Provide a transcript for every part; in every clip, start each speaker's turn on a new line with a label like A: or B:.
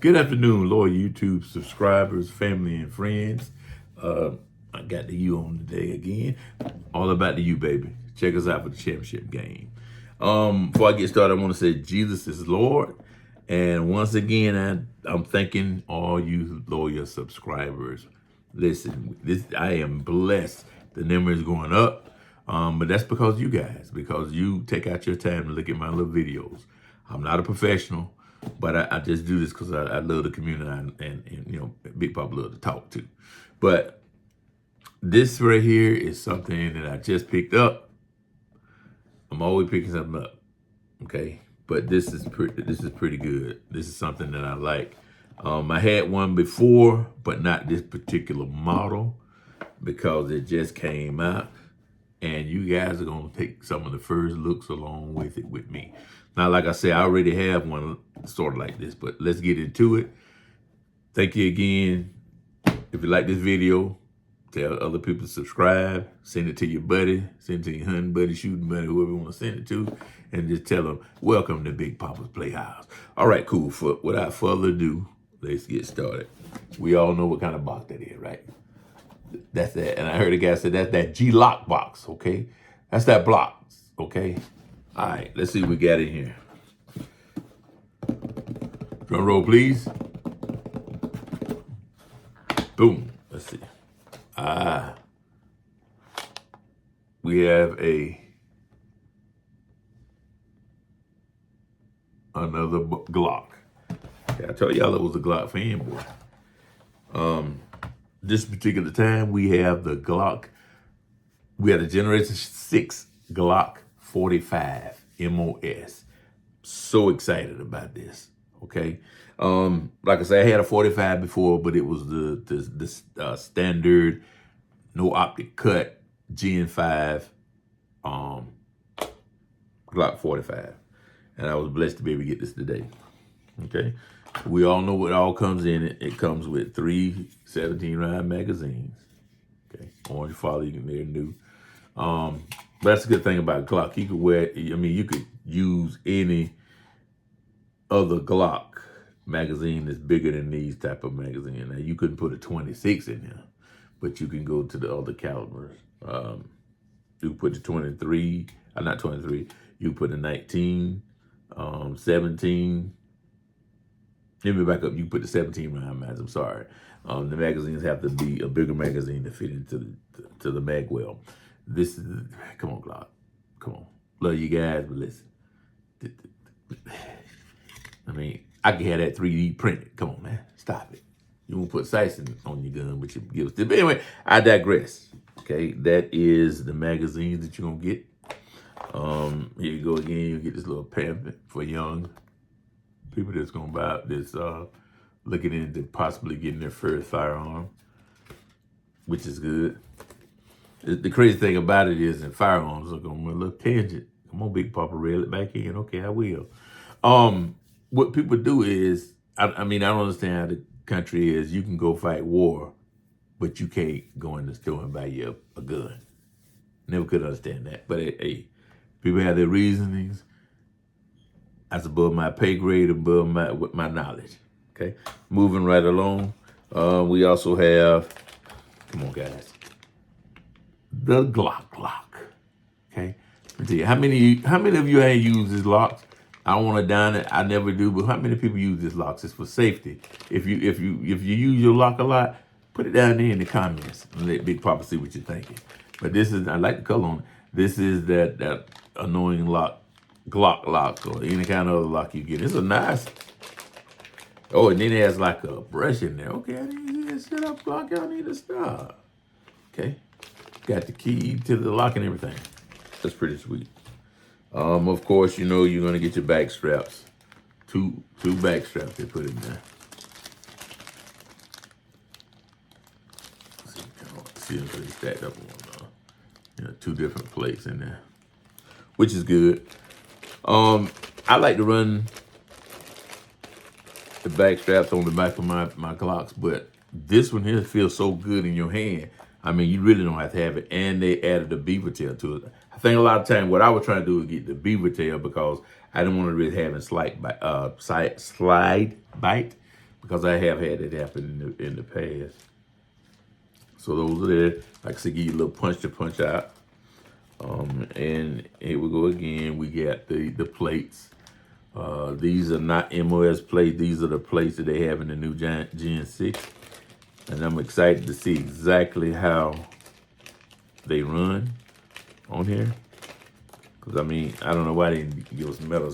A: Good afternoon, loyal YouTube subscribers, family, and friends. I got the U on today again. All about the U, baby. Check us out for the championship game. Before I get started, I want to say Jesus is Lord. And once again, I'm thanking all you loyal subscribers. Listen, I am blessed. The number is going up. But that's because you guys, because you take out your time to look at my little videos. I'm not a professional. But I just do this because I love the community and you know, Big Poppa love to talk to. But this right here is something that I just picked up. I'm always picking something up, okay? But this is pretty good. This is something that I like. I had one before, but not this particular model because it just came out. And you guys are going to take some of the first looks along with it with me. Now, like I said, I already have one sort of like this, but let's get into it. Thank you again. If you like this video, tell other people to subscribe. Send it to your buddy. Send it to your hunting buddy, shooting buddy, whoever you want to send it to. And just tell them, welcome to Big Poppa's Playhouse. All right, cool. Without further ado, let's get started. We all know what kind of box that is, right? That's that. And I heard a guy say that's that Glock box, okay? That's that block, okay? All right, let's see what we got in here. Drum roll, please. Boom. Let's see. We have another Glock. Okay, I told y'all it was a Glock fanboy. This particular time, we have the Glock. We have the Generation 6 Glock 45 MOS. So excited about this, okay? Like I said, I had a 45 before, but it was the standard, no optic cut, Gen 5 Glock 45. And I was blessed to be able to get this today, okay? We all know what all comes in it. It comes with 3 17-round magazines. Okay, orange follow, they're new. But that's a good thing about Glock. You could you could use any other Glock magazine that's bigger than these type of magazine. Now, you couldn't put a 26 in there, but you can go to the other calibers. You put the 23, not 23, you put a 19, 17, let me back up. You put the 17-round mags. I'm sorry. The magazines have to be a bigger magazine to fit into the mag well. This is, come on, Glock. Come on. Love you guys, but listen. I mean, I can have that 3D printed. Come on, man. Stop it. You won't put sights on your gun, but you give us. But anyway, I digress. Okay, that is the magazines that you're going to get. Here you go again. You get this little pamphlet for young people that's gonna buy this, looking into possibly getting their first firearm, which is good. The crazy thing about it is in firearms, look on a little tangent. Come on, Big Poppa, reel it back in. Okay, I will. What people do is, I don't understand how the country is. You can go fight war, but you can't go in the store and buy you a gun. Never could understand that. But hey, people have their reasonings. That's above my pay grade, above my knowledge. Okay, moving right along. We also have, come on, guys, the Glock. Okay, let me tell you, how many of you ain't used this lock? I don't want to down it. I never do, but how many people use this lock? It's for safety. If you use your lock a lot, put it down there in the comments and let Big Poppa see what you're thinking. But this is, I like the color on it. This is that annoying lock. Glock lock or any kind of other lock you get. It's a nice. Oh, and then it has like a brush in there. Okay, I need to set up Glock. I need to stop. Okay, got the key to the lock and everything. That's pretty sweet. Of course, you know you're gonna get your back straps. Two back straps they put in there. See them pretty stacked up on 2 different plates in there, which is good. I like to run the back straps on the back of my Glocks, but this one here feels so good in your hand. I mean, you really don't have to have it. And they added a beaver tail to it. I think a lot of time what I was trying to do is get the beaver tail because I didn't want to really have a slide bite. because I have had it happen in the past. So those are there. Like I said, give you a little punch to punch out. And here we go again. We got the plates. These are not MOS plates. These are the plates that they have in the new Gen 6. And I'm excited to see exactly how they run on here. Because, I mean, I don't know why they didn't give us metal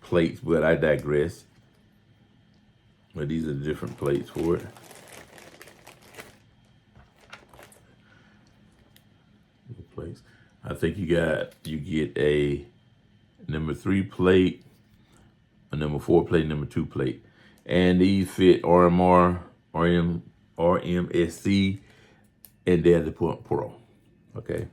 A: plates, but I digress. But these are different plates for it. Plates. I think you get a number 3 plate, a number 4 plate, number 2 plate. And these fit RMSC, and they're the Pro. Okay.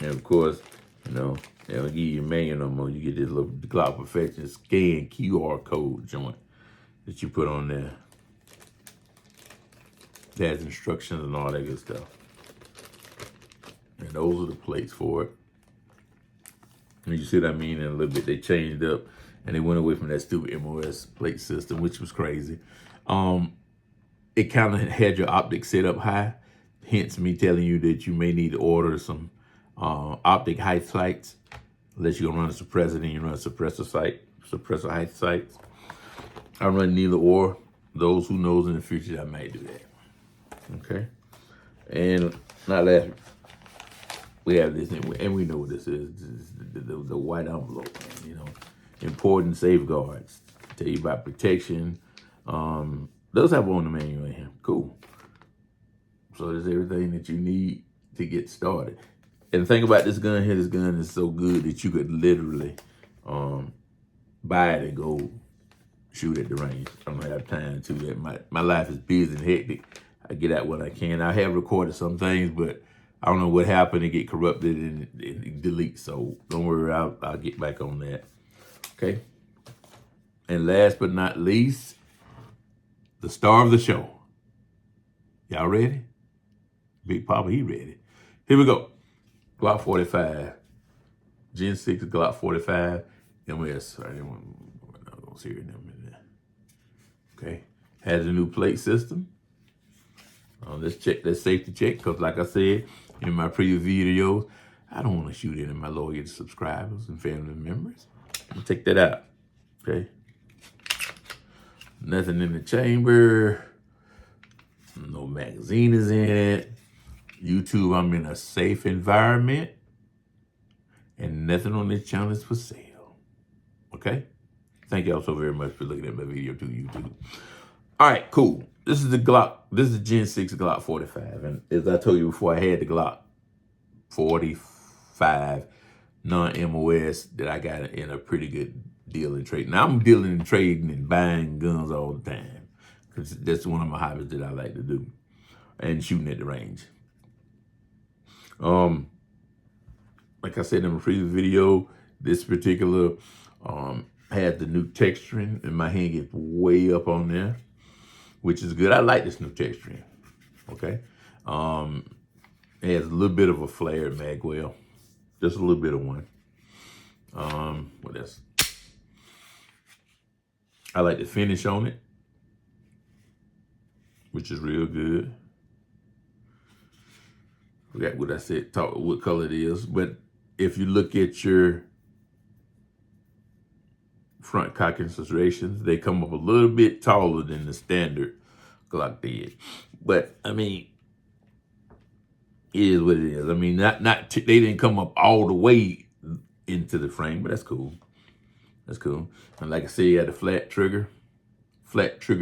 A: And of course, you know, they don't give you a manual no more. You get this little Glock Perfection scan QR code joint that you put on there. It has instructions and all that good stuff. And those are the plates for it. And you see what I mean? In a little bit, they changed up and they went away from that stupid MOS plate system, which was crazy. It kind of had your optics set up high, hence me telling you that you may need to order some optic height sights, unless you're gonna run a suppressor, then you run a suppressor height sights. I run neither or. Those who knows in the future, I might do that. Okay, and not last, we have this, and we know what this is. This is the white envelope, you know, important safeguards. Tell you about protection. Those have on the manual in here. Cool. So there's everything that you need to get started. And the thing about this gun here, this gun is so good that you could literally buy it and go shoot at the range. I don't have time to do that. My life is busy and hectic. I get out when I can. I have recorded some things, but I don't know what happened. It get corrupted and it deletes. So don't worry, I'll get back on that. Okay. And last but not least, the star of the show. Y'all ready? Big Poppa, he ready. Here we go. Glock 45. Gen 6 Glock 45. MS. I'm going to see it in a minute. Okay. Has a new plate system. Let's check that safety check, because like I said in my previous videos, I don't want to shoot any of my loyal subscribers and family members. I'll take that out. Okay. Nothing in the chamber. No magazine is in it. YouTube, I'm in a safe environment. And nothing on this channel is for sale. Okay? Thank y'all so very much for looking at my video to YouTube. All right, cool. This is the Glock. This is the Gen 6 Glock 45. And as I told you before, I had the Glock 45 non-MOS that I got in a pretty good deal in trade. Now I'm dealing in trading and buying guns all the time, because that's one of my hobbies that I like to do, and shooting at the range. Like I said in my previous video, this particular had the new texturing, and my hand gets way up on there, which is good. I like this new texturing. Okay, it has a little bit of a flared mag well, just a little bit of one. What else? I like the finish on it, which is real good. Forgot what I said, what color it is. But if you look at your front cock concentrations, they come up a little bit taller than the standard Glock did. But I mean, it is what it is. I mean, they didn't come up all the way into the frame, but that's cool. That's cool. And like I said, you had a flat trigger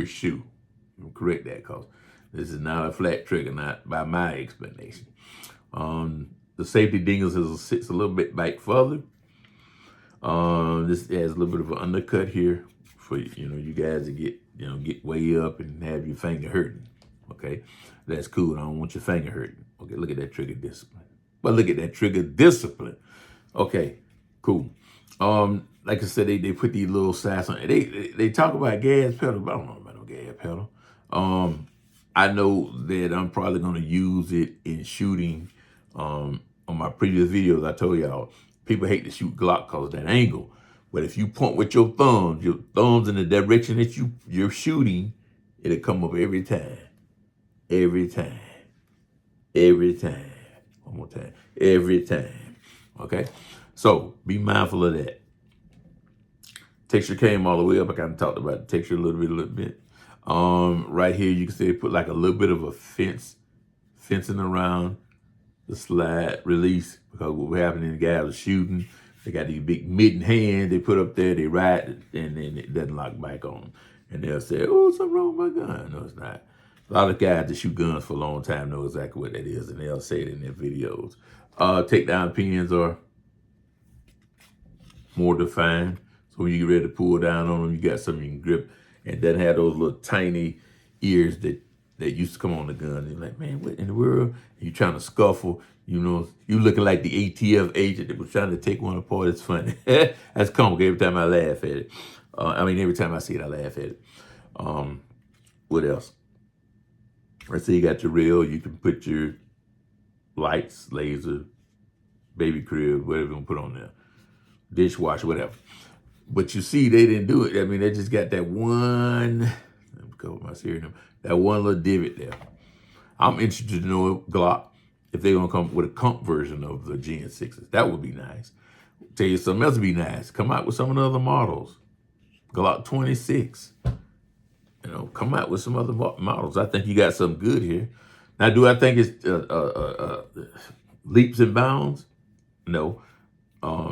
A: shoe. I'm correct that, because this is not a flat trigger, not by my explanation. The safety dingles sits a little bit back further. This has a little bit of an undercut here for you guys to get way up and have your finger hurting. Okay, that's cool. I don't want your finger hurting. Okay, look at that trigger discipline. But look at that trigger discipline. Okay, cool. Like I said, they put these little sights on it. They talk about gas pedal, but I don't know about no gas pedal. I know that I'm probably gonna use it in shooting. On my previous videos, I told y'all, People hate to shoot Glock because of that angle. But if you point with your thumbs in the direction that you're shooting, it'll come up every time. Every time. Every time. One more time. Every time. Okay? So be mindful of that. Texture came all the way up. I kind of talked about the texture a little bit. Right here, you can see they put like a little bit of a fencing around the slide release, because what happening, the guys are shooting. They got these big mitten hands they put up there. They ride, and then it doesn't lock back on. And they'll say, "Oh, something wrong with my gun." No, it's not. A lot of guys that shoot guns for a long time know exactly what that is, and they'll say it in their videos. Takedown pins are more defined. So when you get ready to pull down on them, you got something you can grip, and doesn't have those little tiny ears that used to come on the gun. And you're like, man, what in the world? And you're trying to scuffle, you looking like the ATF agent that was trying to take one apart. It's funny. That's comical every time I laugh at it. Every time I see it, I laugh at it. What else? Let's say you got your rail, you can put your lights, laser, baby crib, whatever you want to put on there, dishwasher, whatever. But you see, they didn't do it. I mean, they just got that one, let me cover my steering, that one little divot there. I'm interested to know, Glock, if they're going to come with a comp version of the Gen 6s. That would be nice. Tell you something else would be nice. Come out with some of the other models. Glock 26. Come out with some other models. I think you got something good here. Now, do I think it's leaps and bounds? No.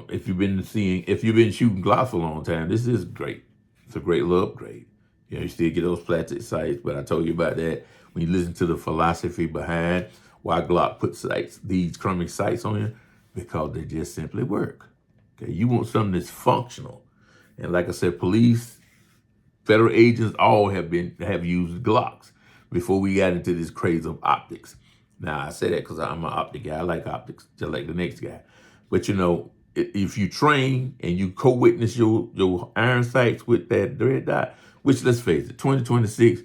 A: If you've been shooting Glock for a long time, this is great. It's a great little upgrade. You still get those plastic sights, but I told you about that when you listen to the philosophy behind why Glock puts these chromic sights on you, because they just simply work. Okay, you want something that's functional, and like I said, police, federal agents, all have used Glocks before we got into this craze of optics. Now I say that because I'm an optic guy. I like optics, just like the next guy. But if you train and you co-witness your iron sights with that red dot, which, let's face it, 2026,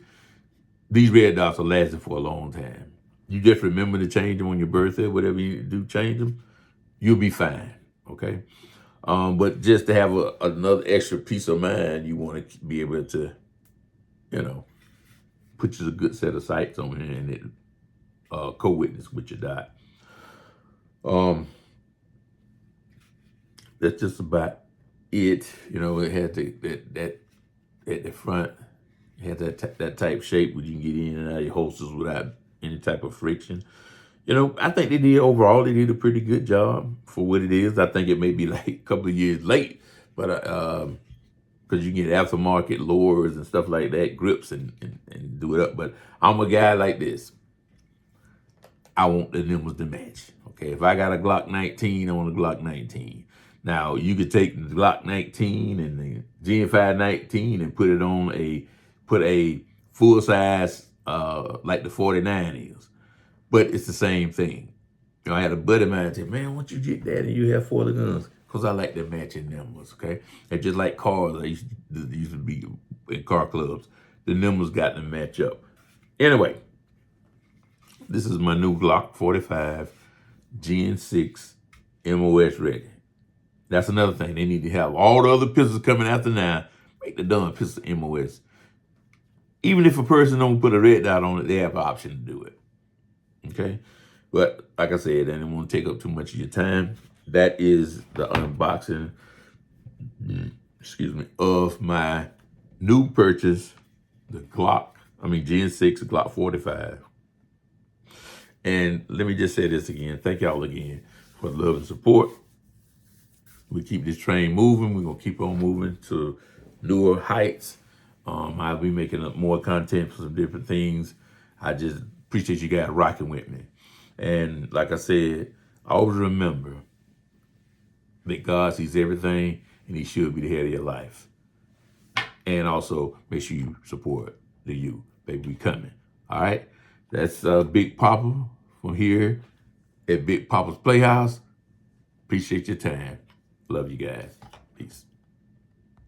A: these red dots are lasting for a long time. You just remember to change them on your birthday, whatever you do, change them, you'll be fine, okay? But just to have another extra peace of mind, you want to be able to, put you a good set of sights on here and it co-witness with your dot. That's just about it. It had that at the front, it had that type shape where you can get in and out of your holsters without any type of friction. I think they did a pretty good job for what it is. I think it may be like a couple of years late, but because you can get aftermarket lowers and stuff like that, grips and do it up. But I'm a guy like this. I want the numbers to match. Okay, if I got a Glock 19, I want a Glock 19. Now, you could take the Glock 19 and the Gen 5 19 and put a full size like the 49 is. But it's the same thing. I had a buddy of mine say, man, why don't you get that and you have 4 of the guns? Because I like the matching numbers, okay? And just like cars, I used to be in car clubs. The numbers got to match up. Anyway, this is my new Glock 45 Gen 6 MOS ready. That's another thing. They need to have all the other pistols coming after now. Make the darn pistol MOS. Even if a person don't put a red dot on it, they have an option to do it. Okay? But like I said, I didn't want to take up too much of your time. That is the unboxing, of my new purchase, the Gen 6 Glock 45. And let me just say this again. Thank y'all again for the love and support. We keep this train moving. We're going to keep on moving to newer heights. I'll be making up more content for some different things. I just appreciate you guys rocking with me. And like I said, always remember that God sees everything and he should be the head of your life. And also make sure you support the youth. Baby, we coming. All right? That's Big Poppa from here at Big Poppa's Playhouse. Appreciate your time. Love you guys. Peace.